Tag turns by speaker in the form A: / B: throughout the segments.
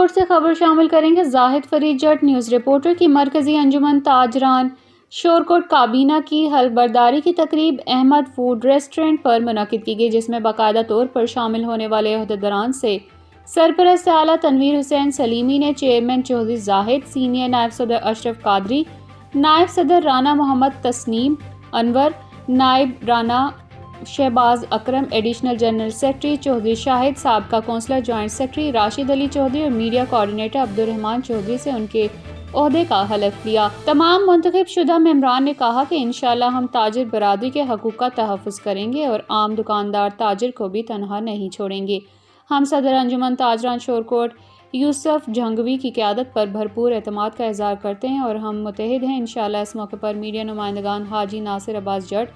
A: کوٹ سے خبر شامل کریں گے۔ زاہد فرید جٹ نیوز رپورٹر کی مرکزی انجمن تاجران شورکوٹ کابینہ کی حلف برداری کی تقریب احمد فوڈ ریسٹورنٹ پر منعقد کی گئی، جس میں باقاعدہ طور پر شامل ہونے والے عہدیداران سے سرپرست اعلیٰ تنویر حسین سلیمی نے چیئرمین چودھری زاہد، سینئر نائب صدر اشرف قادری، نائب صدر رانا محمد تسنیم انور، نائب رانا شہباز اکرم، ایڈیشنل جنرل سیکرٹری چودھری شاہد، سابقہ کونسلر جوائنٹ سیکرٹری راشد علی چودھری اور میڈیا کوآرڈینیٹر عبدالرحمان چودھری سے ان کے عہدے کا حلف لیا۔ تمام منتخب شدہ ممبران نے کہا کہ انشاءاللہ ہم تاجر برادری کے حقوق کا تحفظ کریں گے اور عام دکاندار تاجر کو بھی تنہا نہیں چھوڑیں گے۔ ہم صدر انجمن تاجران شورکوٹ یوسف جھنگوی کی قیادت پر بھرپور اعتماد کا اظہار کرتے ہیں اور ہم متحد ہیں۔ انشاءاللہ اس موقع پر میڈیا نمائندگان حاجی ناصر عباس جٹ،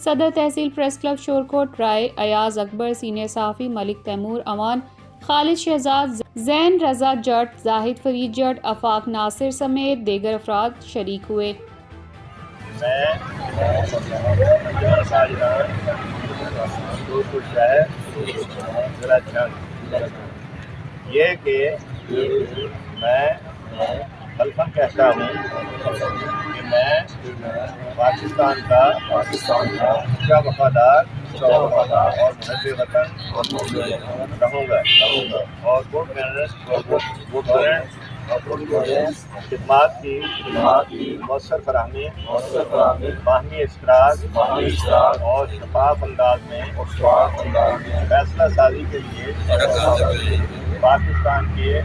A: صدر تحصیل پریس کلب شورکوٹ رائے، ایاز اکبر، سینئر صحافی ملک تیمور امان، خالد شہزاد، زین رضا جٹ، زاہد فرید جٹ، آفاق ناصر سمیت دیگر افراد شریک ہوئے۔
B: یہ کہ میں حلفاً کہتا ہوں کہ میں پاکستان کا سچا وفادار اور محب وطن رہوں گا اور خدمات کی مؤثر فراہمی، باہمی اشتراک اور شفاف انداز میں فیصلہ سازی کے لیے پاکستان کے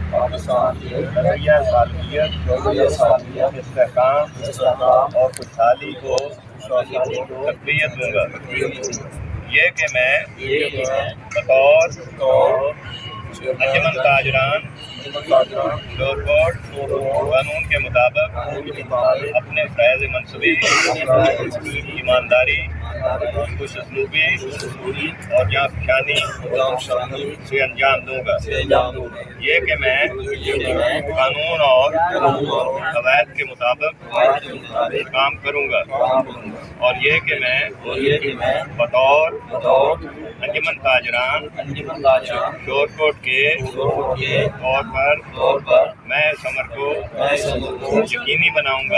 B: نظریہ سالمیت، استحکام اور خوشحالی کو تقویت دوں گا۔ یہ کہ میں بطور انجمن تاجران شورکوٹ قانون کے مطابق اپنے فریض منصبی ایمانداری، خوش اسلوبی اور جانفشانی سے انجام دوں گا۔ یہ کہ میں قانون اور قواعد کے مطابق کام کروں گا اور یہ کہ میں بطور انجمن تاجران شورکوٹ کے طور پر میں اس امر کو یقینی بناؤں گا